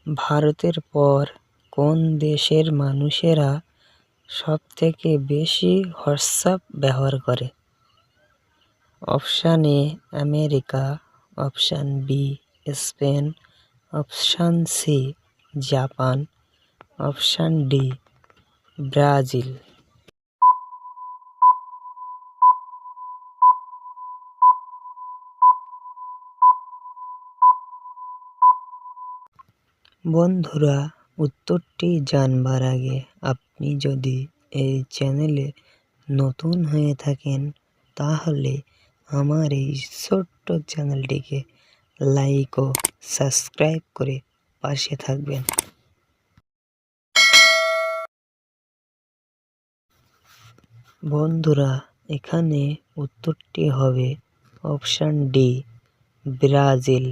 ভারতের পর কোন দেশের মানুষেরা সবথেকে বেশি হোয়াটসঅ্যাপ ব্যবহার করে? Option A America, option B Spain, option C Japan, option D Brazil. বন্ধুরা, উত্তরটি জানবার আগে আপনি যদি এই চ্যানেলে নতুন হয়ে থাকেন তাহলে আমার এই ছোট্ট চ্যানেলটিকে লাইক ও সাবস্ক্রাইব করে পাশে থাকবেন। বন্ধুরা, এখানে উত্তরটি হবে অপশান ডি ব্রাজিল।